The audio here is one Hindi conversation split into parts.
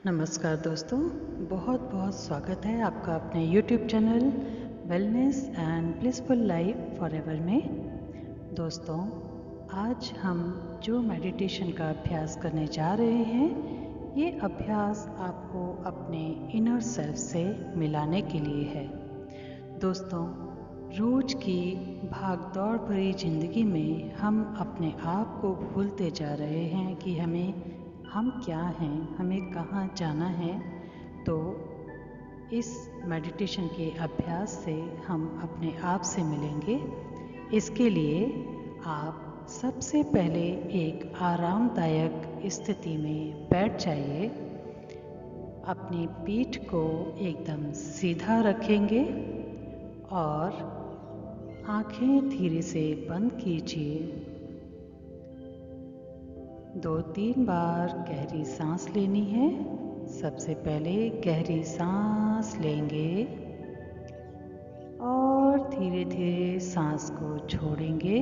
नमस्कार दोस्तों, बहुत बहुत स्वागत है आपका अपने YouTube channel wellness and blissful life forever में। दोस्तों, आज हम जो मेडिटेशन का अभ्यास करने जा रहे हैं, ये अभ्यास आपको अपने इनर सेल्फ से मिलाने के लिए है। दोस्तों, रोज की भागदौड़ भरी जिंदगी में हम अपने आप को भूलते जा रहे हैं कि हम क्या हैं, हमें कहाँ जाना है। तो इस मेडिटेशन के अभ्यास से हम अपने आप से मिलेंगे। इसके लिए आप सबसे पहले एक आरामदायक स्थिति में बैठ जाइए। अपनी पीठ को एकदम सीधा रखेंगे और आंखें धीरे से बंद कीजिए। 2-3 बार गहरी सांस लेनी है। सबसे पहले गहरी सांस लेंगे और धीरे धीरे सांस को छोड़ेंगे।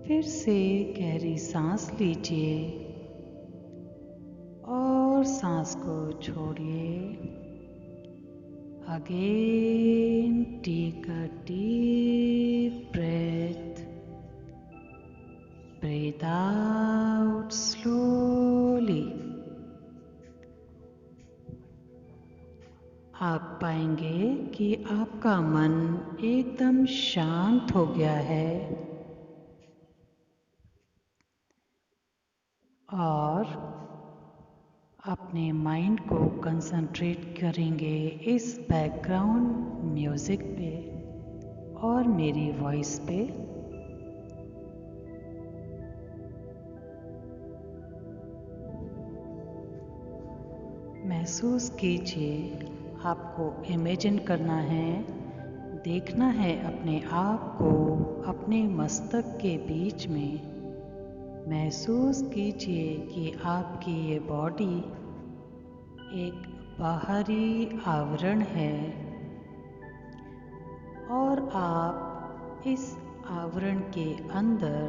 फिर से गहरी सांस लीजिए और सांस को छोड़िए। Again, take a deep breath. Breathe out slowly. आप पाएंगे कि आपका मन एकदम शांत हो गया है और अपने माइंड को कंसंट्रेट करेंगे इस बैकग्राउंड म्यूजिक पे और मेरी वॉइस पे। महसूस कीजिए, आपको इमेजिन करना है, देखना है अपने आप को अपने मस्तक के बीच में। महसूस कीजिए कि आपकी ये बॉडी एक बाहरी आवरण है और आप इस आवरण के अंदर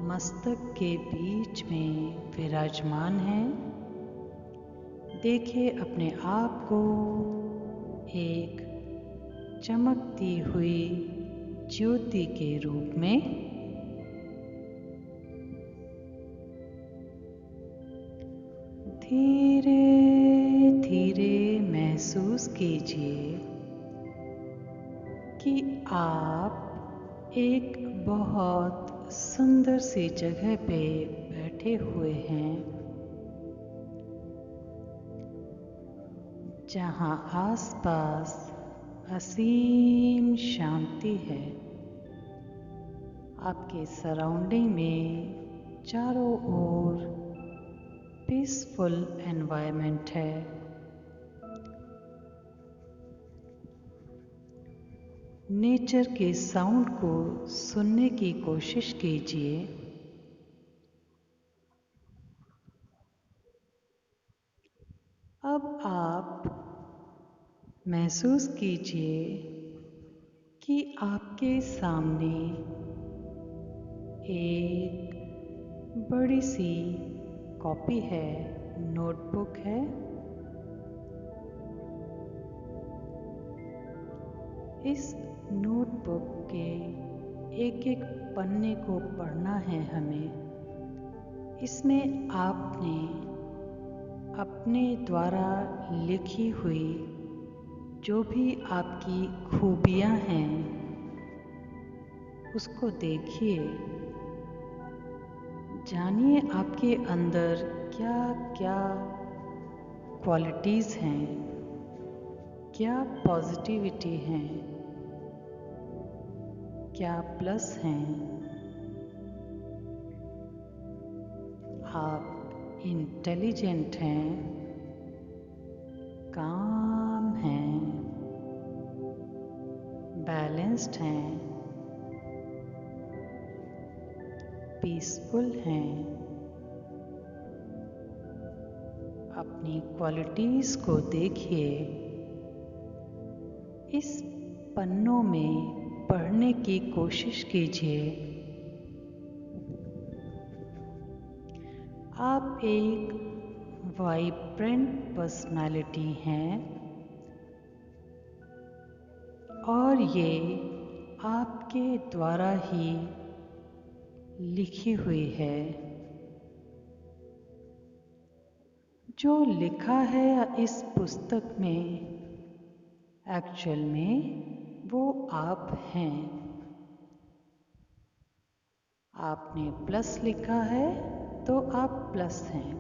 मस्तक के बीच में विराजमान हैं। देखिए अपने आप को एक चमकती हुई ज्योति के रूप में। धीरे धीरे महसूस कीजिए कि आप एक बहुत सुंदर सी जगह पे बैठे हुए हैं, जहाँ आसपास असीम शांति है। आपके सराउंडिंग में चारों ओर पीसफुल एनवायरनमेंट है। नेचर के साउंड को सुनने की कोशिश कीजिए। अब आप महसूस कीजिए कि आपके सामने एक बड़ी सी कॉपी है, नोटबुक है। इस नोटबुक के एक एक पन्ने को पढ़ना है हमें। इसमें आपने अपने द्वारा लिखी हुई जो भी आपकी खूबियाँ हैं, उसको देखिए। जानिए आपके अंदर क्या क्या क्वालिटीज़ हैं, क्या पॉजिटिविटी हैं, क्या प्लस हैं। आप इंटेलिजेंट हैं, काम हैं, बैलेंस्ड हैं, पीसफुल हैं। अपनी क्वालिटीज़ को देखिए। इस पन्नों में पढ़ने की कोशिश कीजिए। आप एक वाइब्रेंट पर्सनालिटी हैं और ये आपके द्वारा ही लिखी हुई है। जो लिखा है इस पुस्तक में एक्चुअल में वो आप हैं। आपने प्लस लिखा है तो आप प्लस हैं।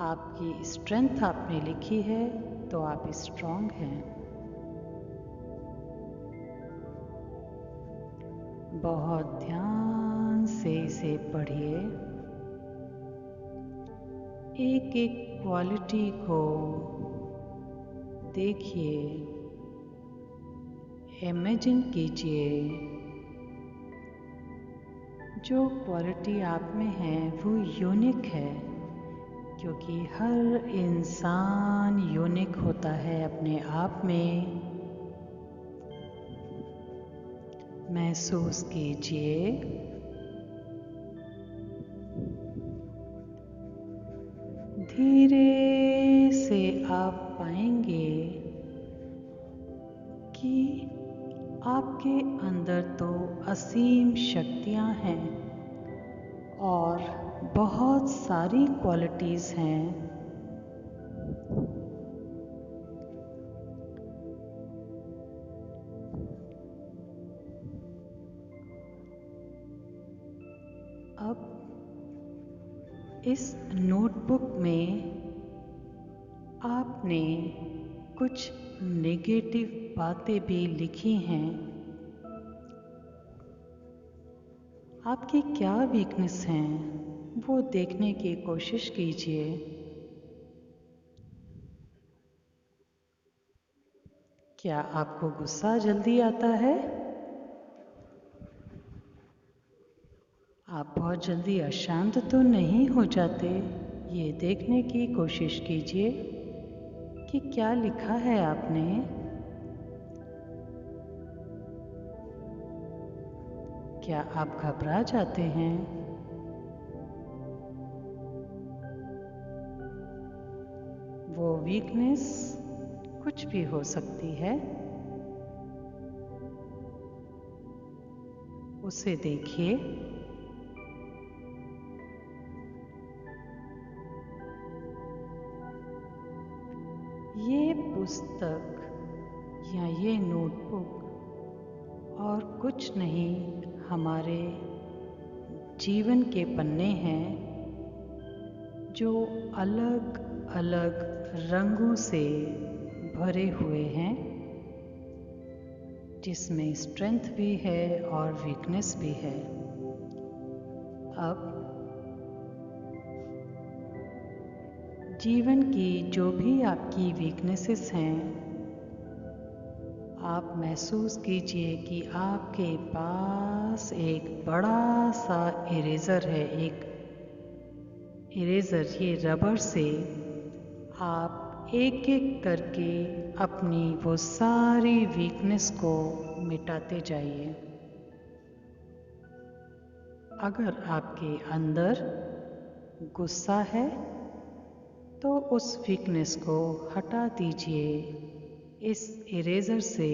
आपकी स्ट्रेंथ आपने लिखी है तो आप स्ट्रांग हैं। बहुत ध्यान से इसे पढ़िए। एक एक क्वालिटी को देखिए, इमेजिन कीजिए। जो क्वालिटी आप में है वो यूनिक है, क्योंकि हर इंसान यूनिक होता है अपने आप में। महसूस कीजिए धीरे से आप पाएंगे कि आपके अंदर तो असीम शक्तियां हैं और बहुत सारी क्वालिटीज़ हैं। अब इस नोटबुक में आपने कुछ नेगेटिव बातें भी लिखी हैं। आपकी क्या वीकनेस हैं वो देखने की कोशिश कीजिए। क्या आपको गुस्सा जल्दी आता है? आप बहुत जल्दी अशांत तो नहीं हो जाते? ये देखने की कोशिश कीजिए कि क्या लिखा है आपने। क्या आप घबरा जाते हैं? वो वीकनेस कुछ भी हो सकती है, उसे देखिए। ये पुस्तक या ये नोटबुक और कुछ नहीं, हमारे जीवन के पन्ने हैं जो अलग अलग रंगों से भरे हुए हैं, जिसमें स्ट्रेंथ भी है और वीकनेस भी है। अब जीवन की जो भी आपकी वीकनेसेस हैं, आप महसूस कीजिए कि आपके पास एक बड़ा सा इरेज़र है। एक इरेज़र, ये रबर से आप एक एक करके अपनी वो सारी वीकनेस को मिटाते जाइए। अगर आपके अंदर गुस्सा है तो उस वीकनेस को हटा दीजिए, इस इरेज़र से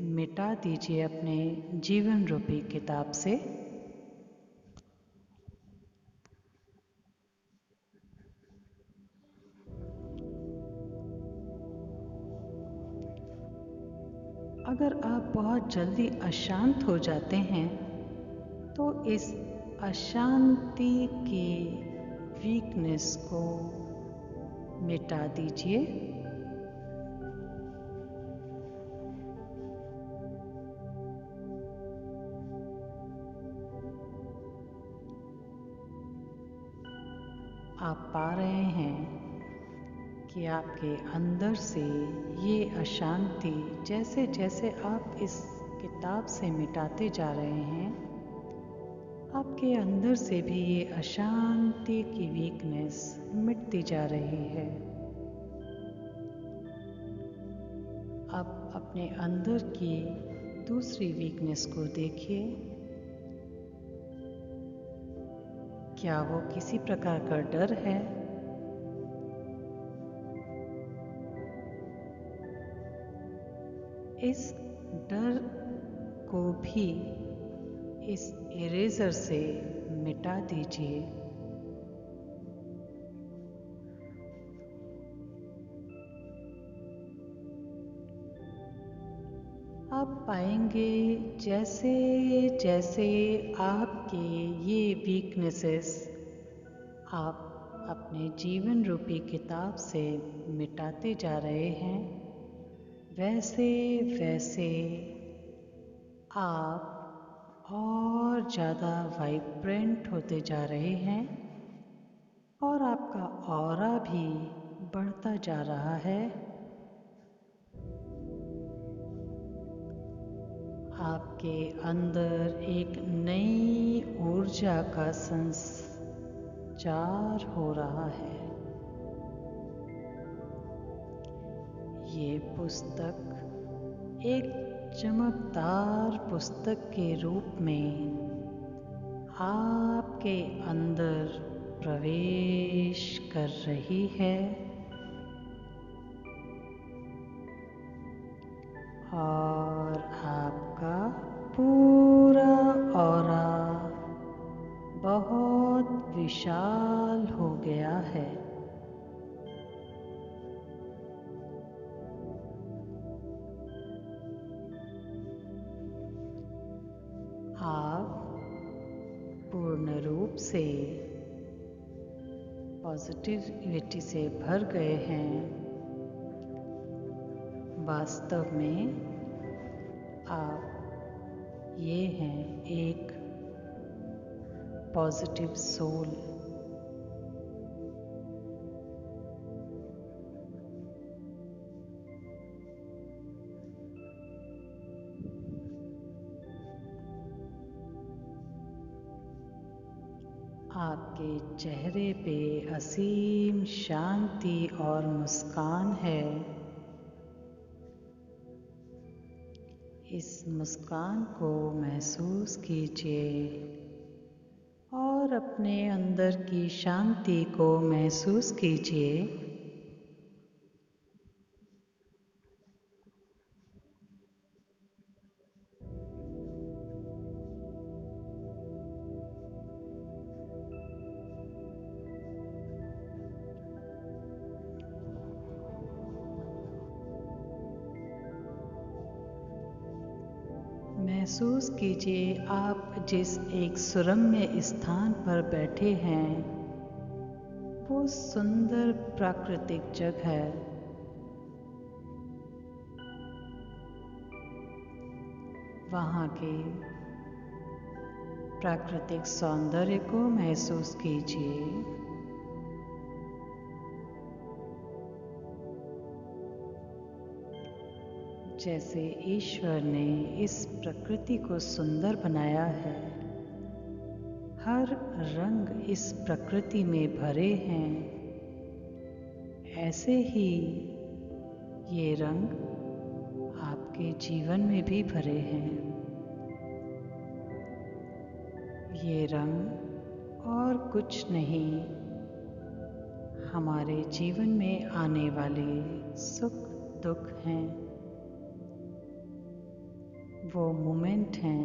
मिटा दीजिए अपने जीवन रूपी किताब से। अगर आप बहुत जल्दी अशांत हो जाते हैं तो इस अशांति के वीकनेस को मिटा दीजिए। आप पा रहे हैं कि आपके अंदर से ये अशांति, जैसे जैसे आप इस किताब से मिटाते जा रहे हैं, आपके अंदर से भी ये अशांति की वीकनेस मिटती जा रही है। अब अपने अंदर की दूसरी वीकनेस को देखिए क्या वो किसी प्रकार का डर है? इस डर को भी इस इरेजर से मिटा दीजिए। आप पाएंगे जैसे जैसे आपके ये वीकनेसेस आप अपने जीवन रूपी किताब से मिटाते जा रहे हैं, वैसे वैसे आप और ज़्यादा वाइब्रेंट होते जा रहे हैं और आपका ऑरा भी बढ़ता जा रहा है। आपके अंदर एक नई ऊर्जा का संचार हो रहा है। ये पुस्तक एक चमकदार पुस्तक के रूप में आपके अंदर प्रवेश कर रही है और आपका पूरा ऑरा बहुत विशाल हो गया है। आप पूर्ण रूप से पॉजिटिविटी से भर गए हैं। वास्तव में आप ये हैं एक पॉजिटिव सोल। आपके चेहरे पे असीम शांति और मुस्कान है। इस मुस्कान को महसूस कीजिए और अपने अंदर की शांति को महसूस कीजिए। महसूस कीजिए आप जिस एक सुरम्य स्थान पर बैठे हैं, वो सुंदर प्राकृतिक जगह, वहाँ के प्राकृतिक सौंदर्य को महसूस कीजिए। जैसे ईश्वर ने इस प्रकृति को सुंदर बनाया है, हर रंग इस प्रकृति में भरे हैं, ऐसे ही ये रंग आपके जीवन में भी भरे हैं। ये रंग और कुछ नहीं, हमारे जीवन में आने वाले सुख दुख हैं, वो मोमेंट हैं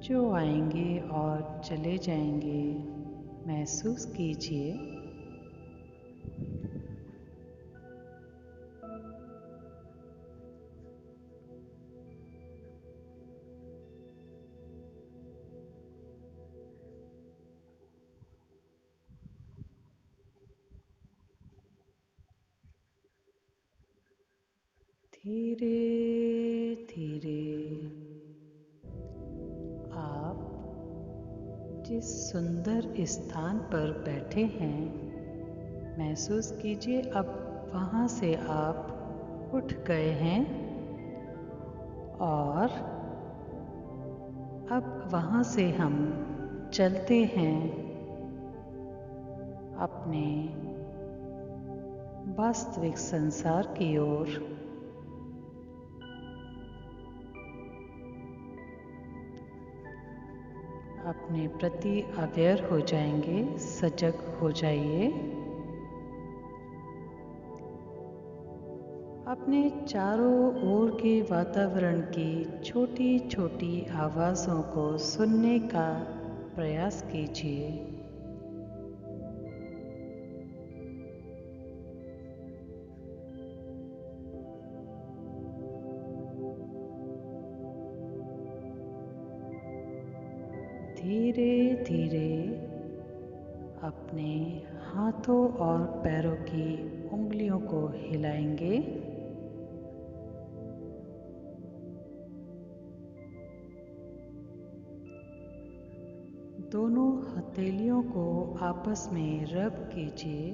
जो आएंगे और चले जाएंगे। महसूस कीजिए। धीरे धीरे आप जिस सुंदर स्थान पर बैठे हैं, महसूस कीजिए अब वहाँ से आप उठ गए हैं और अब वहाँ से हम चलते हैं अपने वास्तविक संसार की ओर। अपने प्रति अवेयर हो जाएंगे, सजग हो जाइए। अपने चारों ओर के वातावरण की छोटी छोटी आवाज़ों को सुनने का प्रयास कीजिए। धीरे धीरे अपने हाथों और पैरों की उंगलियों को हिलाएंगे। दोनों हथेलियों को आपस में रब कीजिए,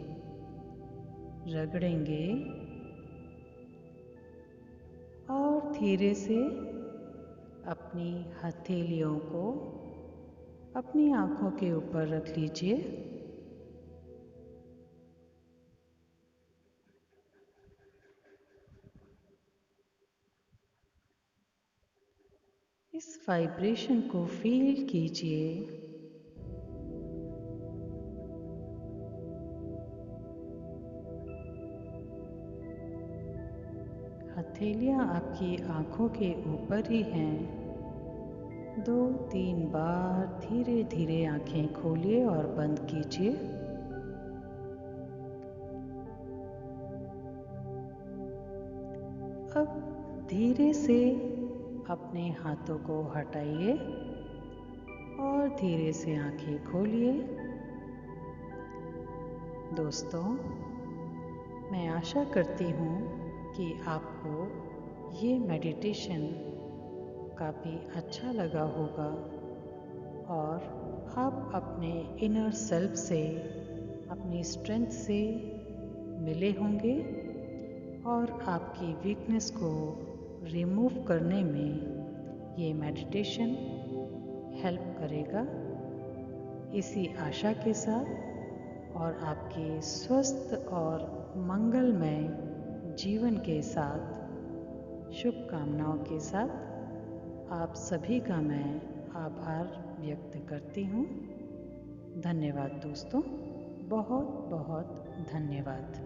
रगड़ेंगे और धीरे से अपनी हथेलियों को अपनी आँखों के ऊपर रख लीजिए। इस वाइब्रेशन को फील कीजिए। हथेलियाँ आपकी आँखों के ऊपर ही हैं। 2-3 बार धीरे धीरे आँखें खोलिए और बंद कीजिए। अब धीरे से अपने हाथों को हटाइए और धीरे से आँखें खोलिए। दोस्तों, मैं आशा करती हूँ कि आपको ये मेडिटेशन काफ़ी अच्छा लगा होगा और आप अपने इनर सेल्फ से, अपनी स्ट्रेंथ से मिले होंगे और आपकी वीकनेस को रिमूव करने में ये मेडिटेशन हेल्प करेगा। इसी आशा के साथ और आपके स्वस्थ और मंगलमय जीवन के साथ, शुभकामनाओं के साथ आप सभी का मैं आभार व्यक्त करती हूँ। धन्यवाद दोस्तों, बहुत बहुत धन्यवाद।